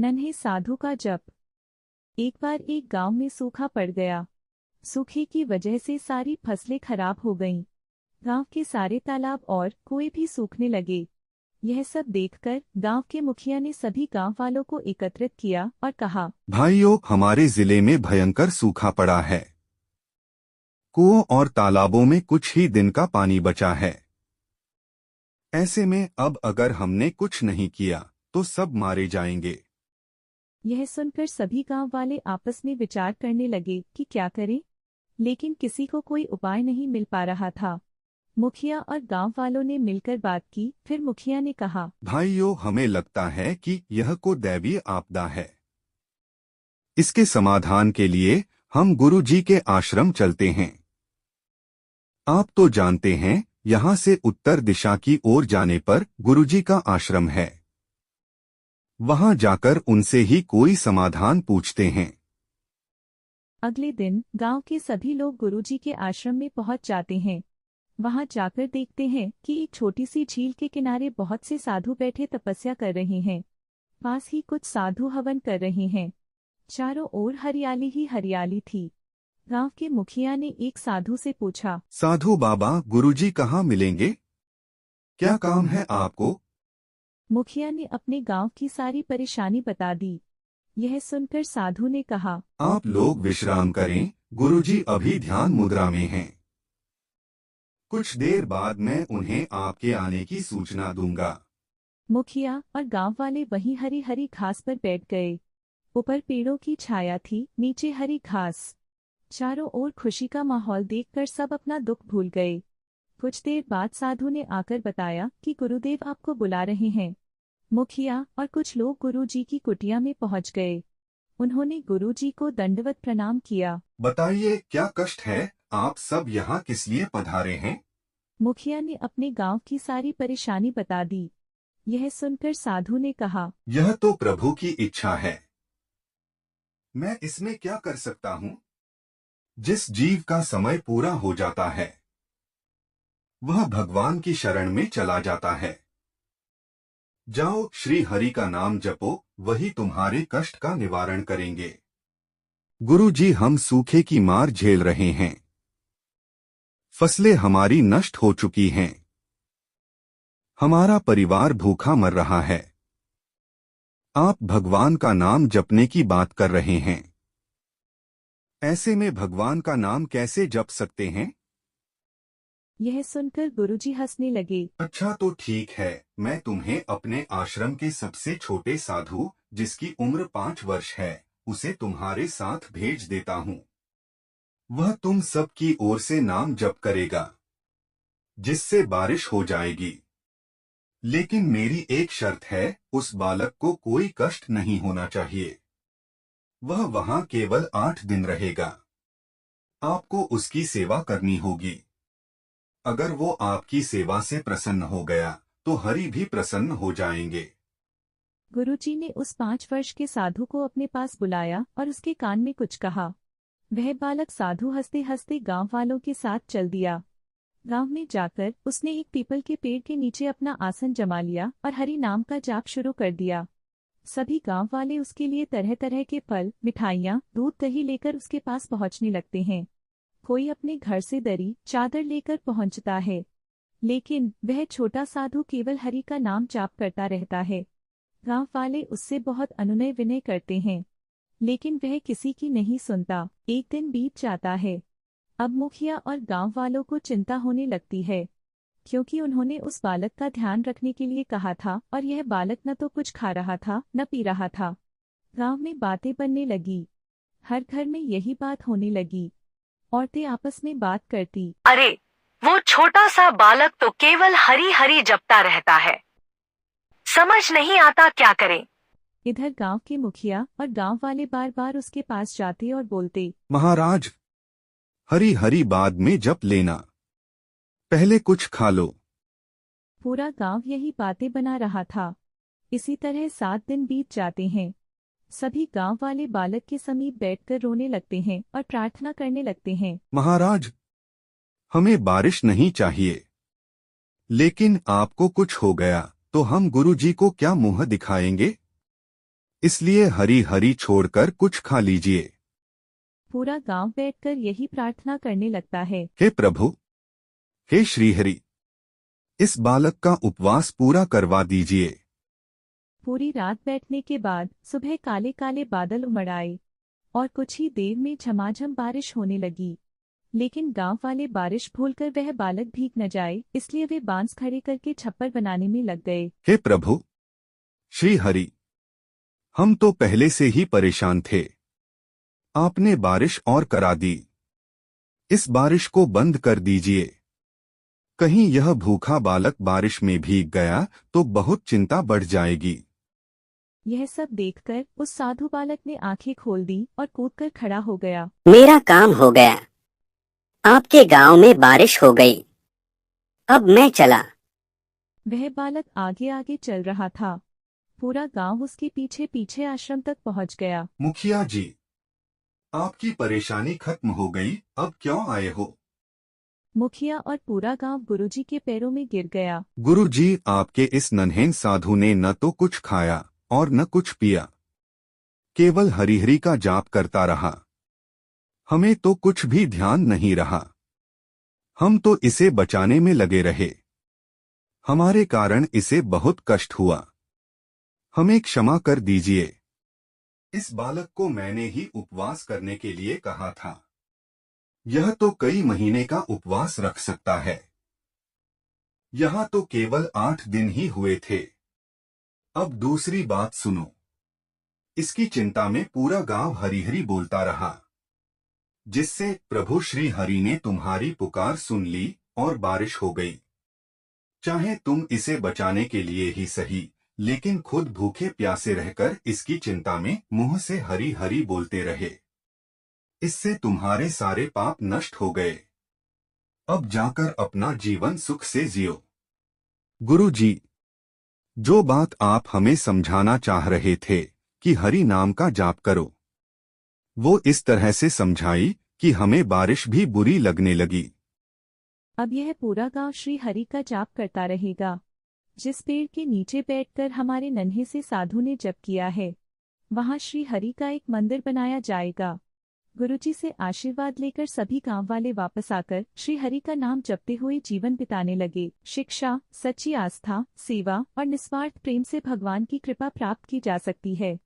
नन्हे साधु का जप। एक बार एक गांव में सूखा पड़ गया। सूखे की वजह से सारी फसलें खराब हो गईं। गांव के सारे तालाब और कुएं भी सूखने लगे। यह सब देखकर गांव के मुखिया ने सभी गांव वालों को एकत्रित किया और कहा, भाइयों, हमारे जिले में भयंकर सूखा पड़ा है। कुओं और तालाबों में कुछ ही दिन का पानी बचा है। ऐसे में अब अगर हमने कुछ नहीं किया तो सब मारे जाएंगे। यह सुनकर सभी गांव वाले आपस में विचार करने लगे कि क्या करें, लेकिन किसी को कोई उपाय नहीं मिल पा रहा था। मुखिया और गांव वालों ने मिलकर बात की। फिर मुखिया ने कहा, भाइयों, हमें लगता है कि यह को दैवीय आपदा है। इसके समाधान के लिए हम गुरु जी के आश्रम चलते हैं। आप तो जानते हैं, यहाँ से उत्तर दिशा की ओर जाने पर गुरु जी का आश्रम है। वहां जाकर उनसे ही कोई समाधान पूछते हैं। अगले दिन गांव के सभी लोग गुरुजी के आश्रम में पहुंच जाते हैं। वहां जाकर देखते हैं कि एक छोटी सी झील के किनारे बहुत से साधु बैठे तपस्या कर रहे हैं। पास ही कुछ साधु हवन कर रहे हैं। चारों ओर हरियाली ही हरियाली थी। गांव के मुखिया ने एक साधु से पूछा, साधु बाबा, गुरुजी कहाँ मिलेंगे? क्या काम है आपको? मुखिया ने अपने गांव की सारी परेशानी बता दी। यह सुनकर साधु ने कहा, आप लोग विश्राम करें, गुरुजी अभी ध्यान मुद्रा में हैं। कुछ देर बाद मैं उन्हें आपके आने की सूचना दूंगा। मुखिया और गांव वाले वहीं हरी हरी घास पर बैठ गए। ऊपर पेड़ों की छाया थी, नीचे हरी घास। चारों ओर खुशी का माहौल देखकर सब अपना दुख भूल गए। कुछ देर बाद साधु ने आकर बताया कि गुरुदेव आपको बुला रहे हैं। मुखिया और कुछ लोग गुरुजी की कुटिया में पहुंच गए। उन्होंने गुरुजी को दंडवत प्रणाम किया। बताइए, क्या कष्ट है? आप सब यहाँ किस लिए पधारे हैं? मुखिया ने अपने गांव की सारी परेशानी बता दी। यह सुनकर साधु ने कहा, यह तो प्रभु की इच्छा है। मैं इसमें क्या कर सकता हूँ? जिस जीव का समय पूरा हो जाता है वह भगवान की शरण में चला जाता है। जाओ, श्री हरि का नाम जपो, वही तुम्हारे कष्ट का निवारण करेंगे। गुरु जी, हम सूखे की मार झेल रहे हैं। फसलें हमारी नष्ट हो चुकी हैं। हमारा परिवार भूखा मर रहा है। आप भगवान का नाम जपने की बात कर रहे हैं। ऐसे में भगवान का नाम कैसे जप सकते हैं? यह सुनकर गुरुजी हंसने लगे। अच्छा तो ठीक है, मैं तुम्हें अपने आश्रम के सबसे छोटे साधु, जिसकी उम्र 5 वर्ष है, उसे तुम्हारे साथ भेज देता हूँ। वह तुम सब की ओर से नाम जप करेगा, जिससे बारिश हो जाएगी। लेकिन मेरी एक शर्त है, उस बालक को कोई कष्ट नहीं होना चाहिए। वह वहां केवल 8 दिन रहेगा। आपको उसकी सेवा करनी होगी। अगर वो आपकी सेवा से प्रसन्न हो गया तो हरि भी प्रसन्न हो जाएंगे। गुरुजी ने उस 5 वर्ष के साधु को अपने पास बुलाया और उसके कान में कुछ कहा। वह बालक साधु हंसते हंसते गांव वालों के साथ चल दिया। गांव में जाकर उसने एक पीपल के पेड़ के नीचे अपना आसन जमा लिया और हरि नाम का जाप शुरू कर दिया। सभी गांव वाले उसके लिए तरह तरह के फल, मिठाइयाँ, दूध, दही लेकर उसके पास पहुंचने लगते हैं। कोई अपने घर से दरी, चादर लेकर पहुंचता है, लेकिन वह छोटा साधु केवल हरि का नाम जाप करता रहता है। गांव वाले उससे बहुत अनुनय विनय करते हैं, लेकिन वह किसी की नहीं सुनता। एक दिन बीत जाता है। अब मुखिया और गांव वालों को चिंता होने लगती है, क्योंकि उन्होंने उस बालक का ध्यान रखने के लिए कहा था और यह बालक न तो कुछ खा रहा था न पी रहा था। गांव में बातें बनने लगी। हर घर में यही बात होने लगी। औरतें आपस में बात करती, अरे, वो छोटा सा बालक तो केवल हरी हरी जपता रहता है, समझ नहीं आता क्या करें। इधर गांव के मुखिया और गांव वाले बार बार उसके पास जाते और बोलते, महाराज, हरी हरी बाद में जप लेना, पहले कुछ खा लो। पूरा गांव यही बातें बना रहा था। इसी तरह 7 दिन बीत जाते हैं। सभी गांव वाले बालक के समीप बैठकर रोने लगते हैं और प्रार्थना करने लगते हैं। महाराज, हमें बारिश नहीं चाहिए, लेकिन आपको कुछ हो गया तो हम गुरु जी को क्या मुंह दिखाएंगे? इसलिए हरी हरी छोड़कर कुछ खा लीजिए। पूरा गांव बैठकर यही प्रार्थना करने लगता है। हे प्रभु, हे श्रीहरि, इस बालक का उपवास पूरा करवा दीजिए। पूरी रात बैठने के बाद सुबह काले काले बादल उमड़ आए और कुछ ही देर में झमाझम बारिश होने लगी। लेकिन गांव वाले बारिश भूलकर वह बालक भीग न जाए, इसलिए वे बांस खड़े करके छप्पर बनाने में लग गए। हे प्रभु श्री हरि, हम तो पहले से ही परेशान थे, आपने बारिश और करा दी। इस बारिश को बंद कर दीजिए। कहीं यह भूखा बालक बारिश में भीग गया तो बहुत चिंता बढ़ जाएगी। यह सब देखकर उस साधु बालक ने आंखें खोल दी और कूदकर खड़ा हो गया। मेरा काम हो गया, आपके गांव में बारिश हो गई, अब मैं चला। वह बालक आगे आगे चल रहा था। पूरा गांव उसके पीछे पीछे आश्रम तक पहुंच गया। मुखिया जी, आपकी परेशानी खत्म हो गई, अब क्यों आए हो? मुखिया और पूरा गांव गुरुजी के पैरों में गिर गया। गुरुजी, आपके इस नन्हें साधु ने न तो कुछ खाया और न कुछ पिया, केवल हरिहरि का जाप करता रहा। हमें तो कुछ भी ध्यान नहीं रहा। हम तो इसे बचाने में लगे रहे। हमारे कारण इसे बहुत कष्ट हुआ। हमें क्षमा कर दीजिए। इस बालक को मैंने ही उपवास करने के लिए कहा था। यह तो कई महीने का उपवास रख सकता है। यहाँ तो केवल 8 दिन ही हुए थे। अब दूसरी बात सुनो। इसकी चिंता में पूरा गांव हरिहरि बोलता रहा, जिससे प्रभु श्री हरि ने तुम्हारी पुकार सुन ली और बारिश हो गई। चाहे तुम इसे बचाने के लिए ही सही, लेकिन खुद भूखे प्यासे रहकर इसकी चिंता में मुंह से हरि हरि बोलते रहे। इससे तुम्हारे सारे पाप नष्ट हो गए। अब जाकर अपना जीवन सुख से जियो। गुरु जी, जो बात आप हमें समझाना चाह रहे थे कि हरि नाम का जाप करो, वो इस तरह से समझाई कि हमें बारिश भी बुरी लगने लगी। अब यह पूरा गांव श्री हरि का जाप करता रहेगा। जिस पेड़ के नीचे बैठकर हमारे नन्हे से साधु ने जप किया है, वहां श्री हरि का एक मंदिर बनाया जाएगा। गुरुजी से आशीर्वाद लेकर सभी गांव वाले वापस आकर श्री हरि का नाम जपते हुए जीवन बिताने लगे। शिक्षा, सच्ची आस्था, सेवा और निस्वार्थ प्रेम से भगवान की कृपा प्राप्त की जा सकती है।